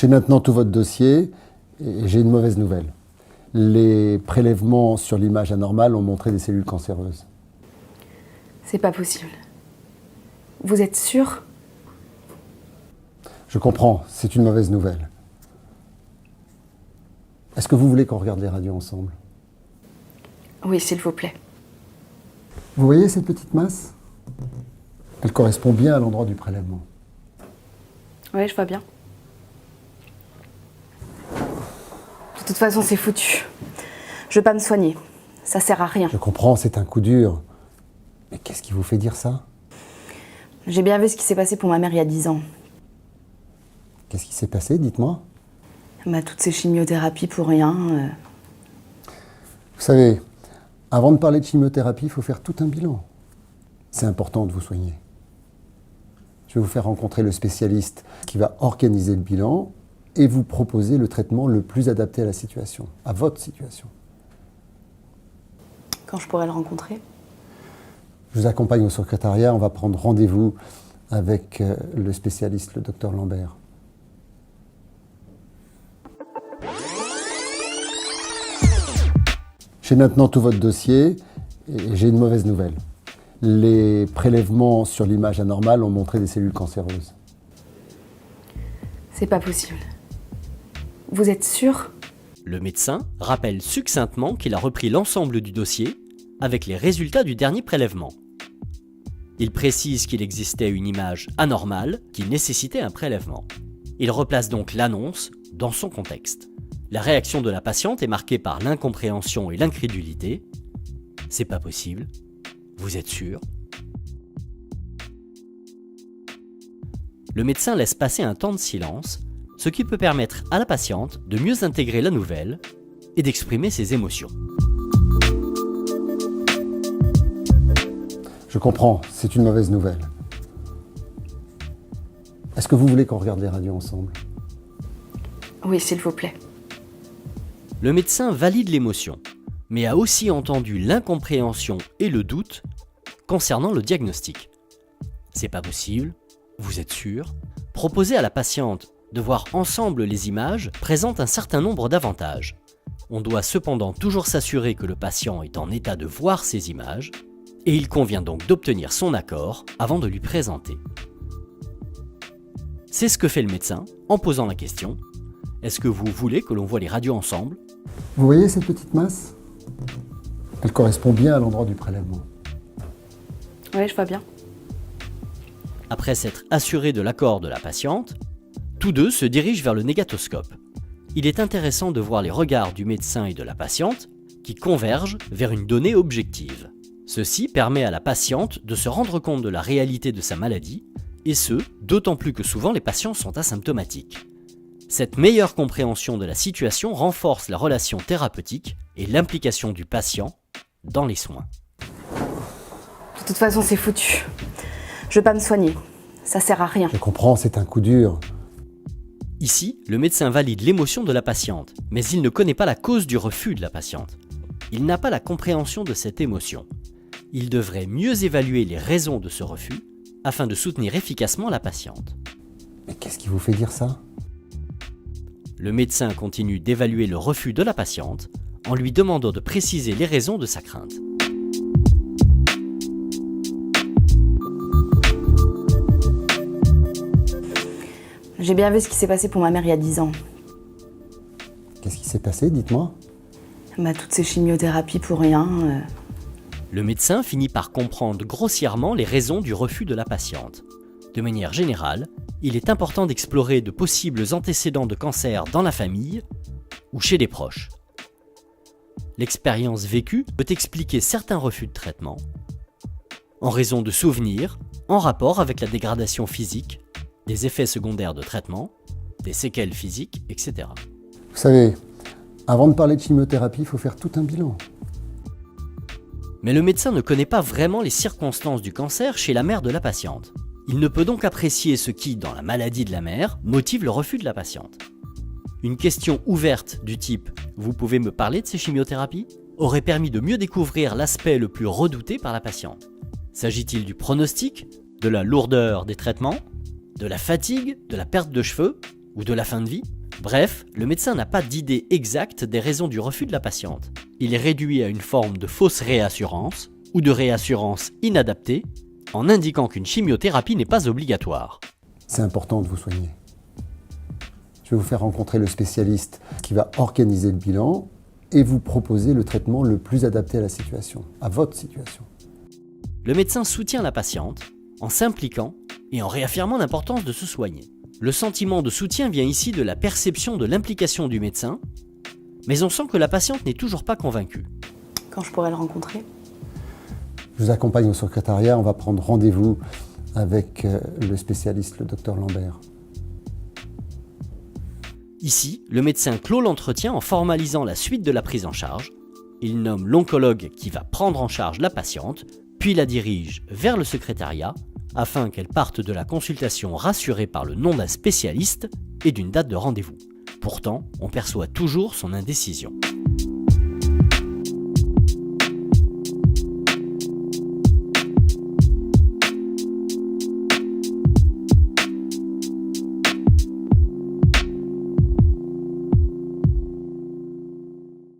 J'ai maintenant tout votre dossier et j'ai une mauvaise nouvelle. Les prélèvements sur l'image anormale ont montré des cellules cancéreuses. C'est pas possible. Vous êtes sûr? Je comprends, c'est une mauvaise nouvelle. Est-ce que vous voulez qu'on regarde les radios ensemble? Oui, s'il vous plaît. Vous voyez cette petite masse? Elle correspond bien à l'endroit du prélèvement. Oui, je vois bien. De toute façon, c'est foutu. Je veux pas me soigner. Ça sert à rien. Je comprends, c'est un coup dur. Mais qu'est-ce qui vous fait dire ça? J'ai bien vu ce qui s'est passé pour ma mère il y a 10 ans. Qu'est-ce qui s'est passé, dites-moi? Toutes ces chimiothérapies pour rien. Vous savez, avant de parler de chimiothérapie, il faut faire tout un bilan. C'est important de vous soigner. Je vais vous faire rencontrer le spécialiste qui va organiser le bilan et vous proposer le traitement le plus adapté à la situation, à votre situation. Quand je pourrais le rencontrer? Je vous accompagne au secrétariat, on va prendre rendez-vous avec le spécialiste, le docteur Lambert. J'ai maintenant tout votre dossier et j'ai une mauvaise nouvelle. Les prélèvements sur l'image anormale ont montré des cellules cancéreuses. C'est pas possible. Vous êtes sûr? Le médecin rappelle succinctement qu'il a repris l'ensemble du dossier avec les résultats du dernier prélèvement. Il précise qu'il existait une image anormale qui nécessitait un prélèvement. Il replace donc l'annonce dans son contexte. La réaction de la patiente est marquée par l'incompréhension et l'incrédulité. C'est pas possible. Vous êtes sûr? Le médecin laisse passer un temps de silence, ce qui peut permettre à la patiente de mieux intégrer la nouvelle et d'exprimer ses émotions. Je comprends, c'est une mauvaise nouvelle. Est-ce que vous voulez qu'on regarde les radios ensemble? Oui, s'il vous plaît. Le médecin valide l'émotion, mais a aussi entendu l'incompréhension et le doute concernant le diagnostic. C'est pas possible, vous êtes sûr? Proposer à la patiente de voir ensemble les images présente un certain nombre d'avantages. On doit cependant toujours s'assurer que le patient est en état de voir ces images, et il convient donc d'obtenir son accord avant de lui présenter. C'est ce que fait le médecin en posant la question: est-ce que vous voulez que l'on voit les radios ensemble? Vous voyez cette petite masse? Elle correspond bien à l'endroit du prélèvement. Oui, je vois bien. Après s'être assuré de l'accord de la patiente, tous deux se dirigent vers le négatoscope. Il est intéressant de voir les regards du médecin et de la patiente qui convergent vers une donnée objective. Ceci permet à la patiente de se rendre compte de la réalité de sa maladie, et ce, d'autant plus que souvent les patients sont asymptomatiques. Cette meilleure compréhension de la situation renforce la relation thérapeutique et l'implication du patient dans les soins. De toute façon, c'est foutu. Je veux pas me soigner. Ça sert à rien. Je comprends, c'est un coup dur. Ici, le médecin valide l'émotion de la patiente, mais il ne connaît pas la cause du refus de la patiente. Il n'a pas la compréhension de cette émotion. Il devrait mieux évaluer les raisons de ce refus afin de soutenir efficacement la patiente. Mais qu'est-ce qui vous fait dire ça? Le médecin continue d'évaluer le refus de la patiente en lui demandant de préciser les raisons de sa crainte. J'ai bien vu ce qui s'est passé pour ma mère il y a 10 ans. Qu'est-ce qui s'est passé, dites-moi? Toutes ces chimiothérapies pour rien. Le médecin finit par comprendre grossièrement les raisons du refus de la patiente. De manière générale, il est important d'explorer de possibles antécédents de cancer dans la famille ou chez des proches. L'expérience vécue peut expliquer certains refus de traitement en raison de souvenirs en rapport avec la dégradation physique, des effets secondaires de traitement, des séquelles physiques, etc. Vous savez, avant de parler de chimiothérapie, il faut faire tout un bilan. Mais le médecin ne connaît pas vraiment les circonstances du cancer chez la mère de la patiente. Il ne peut donc apprécier ce qui, dans la maladie de la mère, motive le refus de la patiente. Une question ouverte du type « Vous pouvez me parler de ces chimiothérapies ?» aurait permis de mieux découvrir l'aspect le plus redouté par la patiente. S'agit-il du pronostic, de la lourdeur des traitements, de la fatigue, de la perte de cheveux ou de la fin de vie. Bref, le médecin n'a pas d'idée exacte des raisons du refus de la patiente. Il est réduit à une forme de fausse réassurance ou de réassurance inadaptée en indiquant qu'une chimiothérapie n'est pas obligatoire. C'est important de vous soigner. Je vais vous faire rencontrer le spécialiste qui va organiser le bilan et vous proposer le traitement le plus adapté à la situation, à votre situation. Le médecin soutient la patiente en s'impliquant et en réaffirmant l'importance de se soigner. Le sentiment de soutien vient ici de la perception de l'implication du médecin, mais on sent que la patiente n'est toujours pas convaincue. Quand je pourrai le rencontrer? Je vous accompagne au secrétariat, on va prendre rendez-vous avec le spécialiste, le docteur Lambert. Ici, le médecin clôt l'entretien en formalisant la suite de la prise en charge. Il nomme l'oncologue qui va prendre en charge la patiente, puis la dirige vers le secrétariat afin qu'elle parte de la consultation rassurée par le nom d'un spécialiste et d'une date de rendez-vous. Pourtant, on perçoit toujours son indécision.